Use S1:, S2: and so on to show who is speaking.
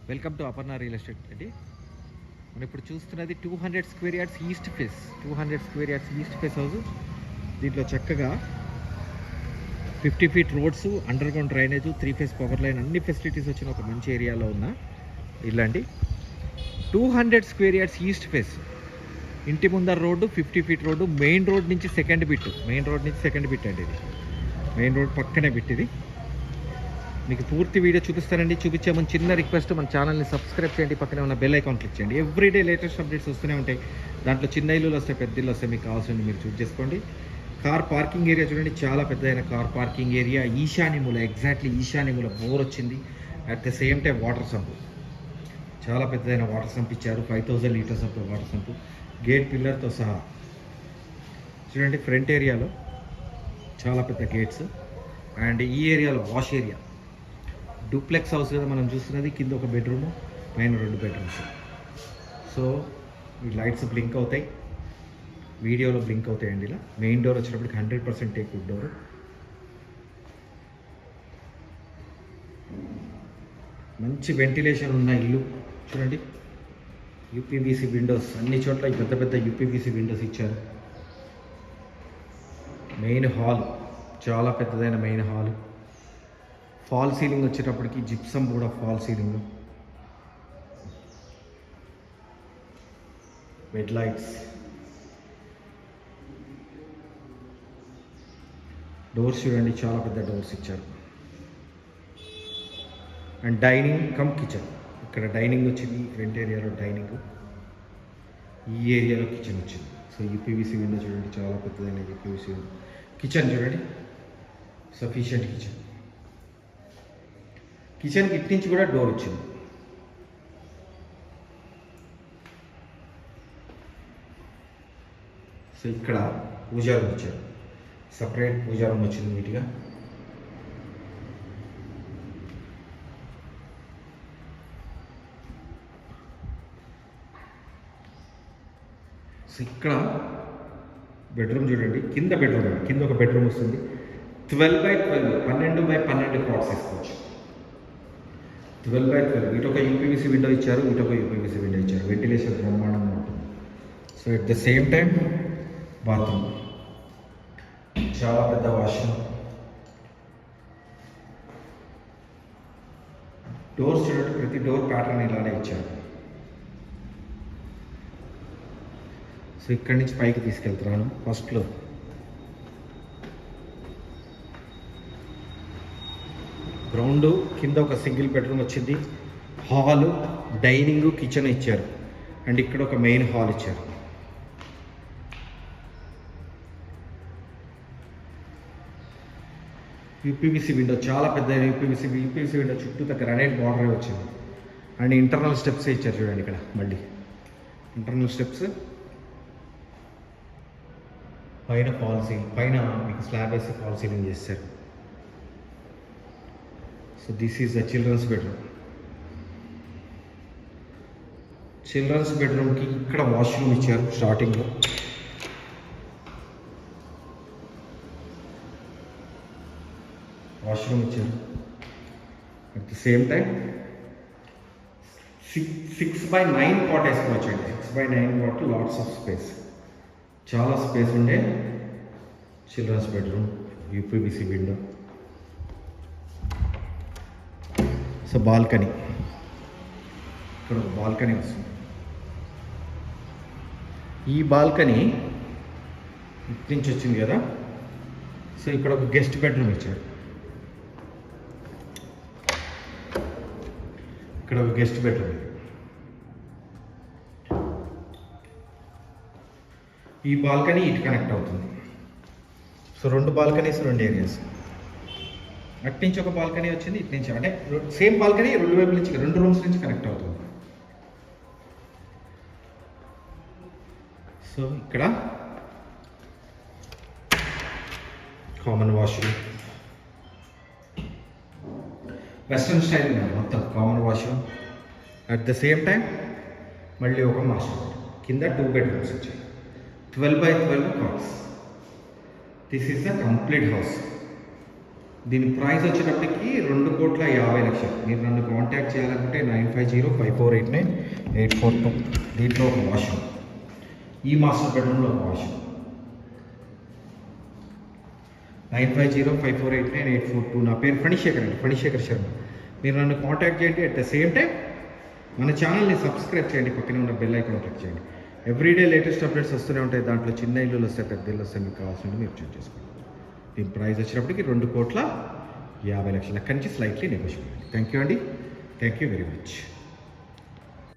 S1: Welcome to Aparna real estate అండి. మనం ఇప్పుడు చూస్తున్నది 200 square yards east face 200 square yards east face house. దీంట్లో చక్కగా 50 feet roads, under ground drainage, 3 phase power line, అన్ని ఫెసిలిటీస్ వచ్చిన ఒక మంచి ఏరియాలో ఉన్న ఇల్లండి. 200 స్క్వేర్ యార్డ్స్ ఈస్ట్ ఫేస్, ఇంటి ముందర road, 50 feet road, main road నుంచి సెకండ్ బిట్ అండి. ఇది మెయిన్ రోడ్ పక్కనే బిట్. ఇది మీకు పూర్తి వీడియో చూపిస్తానండి. చూపించే ముందు చిన్న రిక్వెస్ట్, మన ఛానల్ని సబ్స్క్రైబ్ చేయండి, పక్కనే ఉన్న బెల్ ఐకాన్ క్లిక్ చేయండి. ఎవ్రీడే లేటెస్ట్ అప్డేట్స్ వస్తూనే ఉంటాయి. దాంట్లో చిన్న ఇల్లులు వస్తాయి, పెద్ద ఇల్లు వస్తాయి. మీకు కావాల్సింది మీరు చూస్ చేసుకోండి. కార్ పార్కింగ్ ఏరియా చూడండి, చాలా పెద్దదైన కార్ పార్కింగ్ ఏరియా. ఈశాన్యమూల, ఎగ్జాక్ట్లీ ఈశాన్యమూల బోర్ వచ్చింది. At the same time water sump, చాలా పెద్దదైన వాటర్ సంప్ ఇచ్చారు. 5000 litres of water sump, gate పిల్లర్తో సహా. చూడండి ఫ్రంట్ ఏరియాలో చాలా పెద్ద గేట్స్. అండ్ ఈ ఏరియాలో వాష్ ఏరియా, డూప్లెక్స్ హౌస్ కదా మనం చూస్తున్నది. కింద ఒక బెడ్రూమ్, పైన 2 బెడ్రూమ్స్. సో ఈ లైట్స్ బ్లింక్ అవుతాయి, వీడియోలో బ్లింక్ అవుతాయండి. ఇలా మెయిన్ డోర్ వచ్చినప్పటికి 100% టేక్ వుడ్ డోర్. మంచి వెంటిలేషన్ ఉన్న ఇల్లు చూడండి. యూపీవీసీ విండోస్, అన్ని చోట్ల పెద్ద పెద్ద యూపీవీసీ విండోస్ ఇచ్చారు. మెయిన్ హాల్, చాలా పెద్దదైన మెయిన్ హాల్. ఫాల్ సీలింగ్ వచ్చేటప్పటికి జిప్సమ్ కూడా fall ceiling. Bed lights, doors చూడండి, చాలా పెద్ద డోర్స్ ఇచ్చారు. And dining come kitchen. ఇక్కడ డైనింగ్ వచ్చింది, ఫ్రంట్ ఏరియాలో డైనింగ్, ఈ ఏరియాలో కిచెన్ వచ్చింది. సో యూపీవీసీ విండో చూడండి, చాలా పెద్దదైన యూపీవీసీ విండో. కిచెన్ చూడండి, సఫిషియంట్ కిచెన్. కిచెన్కి ఇటు నుంచి కూడా డోర్ వచ్చింది. సో ఇక్కడ పూజా రూమ్ ఇచ్చారు, సపరేట్ పూజా రూమ్ వచ్చింది నీట్గా. సో ఇక్కడ బెడ్రూమ్ చూడండి, కింద ఒక బెడ్రూమ్ వస్తుంది. 12x12, 12x12 కాట్స్ వేసుకోవచ్చు. 12x12. ఇటొక యూపీవీసీ విండో ఇచ్చారు, ఇటొక యూపీవీసీ విండో ఇచ్చారు. వెంటిలేషన్ బ్రహ్మాండంగా ఉంటుంది. So at the same time bathroom, చాలా పెద్ద వాష్రూమ్. డోర్స్ చూడండి, ప్రతి డోర్ ప్యాటర్న్ ఇలానే ఇచ్చారు. సో ఇక్కడి నుంచి పైకి తీసుకెళ్తున్నాను. ఫస్ట్ ఫ్లోర్, గ్రౌండ్ కింద ఒక సింగిల్ బెడ్రూమ్ వచ్చింది. హాలు, డైనింగ్, కిచెన్ ఇచ్చారు. అండ్ ఇక్కడ ఒక మెయిన్ హాల్ ఇచ్చారు. యూపీవీసీ విండో, చాలా పెద్ద యూపీవీసీ విండో చుట్టూ గ్రానైట్ బార్డర్ వచ్చింది. అండ్ ఇంటర్నల్ స్టెప్స్ ఇచ్చారు చూడండి. ఇక్కడ మళ్ళీ ఇంటర్నల్ స్టెప్స్, పైన ఫాల్ సీలింగ్, పైన మీకు స్లాబ్ వేసి ఫాల్ సీలింగ్ చేస్తారు. So this is the children's bedroom. Children's బెడ్రూమ్కి ఇక్కడ వాష్రూమ్ ఇచ్చారు. స్టార్టింగ్లో వాష్రూమ్ ఇచ్చారు. At the same time 6x9 cot వేసుకోవచ్చు అండి. 6x9 cot, LADS of space, చాలా స్పేస్ ఉండే children's bedroom. UPVC window. So balcony, ఇక్కడ ఒక బాల్కనీ వస్తుంది. ఈ బాల్కనీ ఇటు నుంచి వచ్చింది కదా. సో ఇక్కడ ఒక గెస్ట్ బెడ్రూమ్ ఇచ్చాడు. ఇక్కడ ఒక గెస్ట్ బెడ్రూమ్. ఈ బాల్కనీ ఇటు కనెక్ట్ అవుతుంది. So 2 balconies, 2 areas. అటు నుంచి ఒక బాల్కనీ వచ్చింది, ఇటు నుంచి, అంటే సేమ్ బాల్కనీ 2 వైపుల నుంచి, 2 రూమ్స్ నుంచి కనెక్ట్ అవుతుంది. సో ఇక్కడ కామన్ వాష్రూమ్, వెస్ట్రన్ స్టైల్ ఉంది మొత్తం. Common washroom, at the same time మళ్ళీ ఒక మాస్టర్. కింద 2 బెడ్రూమ్స్ వచ్చాయి. 12x12 cots. This is the complete house. దీని ప్రైస్ వచ్చేటప్పటికి 2,50,00,000. మీరు నన్ను కాంటాక్ట్ చేయాలనుకుంటే 9505489842. దీంట్లో ఒక వాష్రూమ్, ఈ మాస్టర్ బెడ్రూమ్లో ఒక వాష్రూమ్. 9505489842. నా పేరు ఫణిశేఖర్ అండి, ఫణిశేఖర్ శర్మ. మీరు నన్ను కాంటాక్ట్ చేయండి. అట్ ద సేమ్ టైం మన ఛానల్ని సబ్స్క్రైబ్ చేయండి, పక్కనే ఉన్న బెల్ ఐకాన్ క్లిక్ చేయండి. ఎవ్రీడే లేటెస్ట్ అప్డేట్స్ వస్తూనే ఉంటాయి. దాంట్లో చిన్న ఇల్లులు వస్తాయి, పెద్ద ఇల్లు వస్తాయి, మీకు కావాల్సింది మీరు చూస్ చేసుకోండి. దీని ప్రైస్ వచ్చినప్పటికి 2,50,00,000. అక్కడి నుంచి స్లైట్లీ నెగోషియబుల్. థ్యాంక్ యూ అండి, థ్యాంక్ యూ వెరీ మచ్.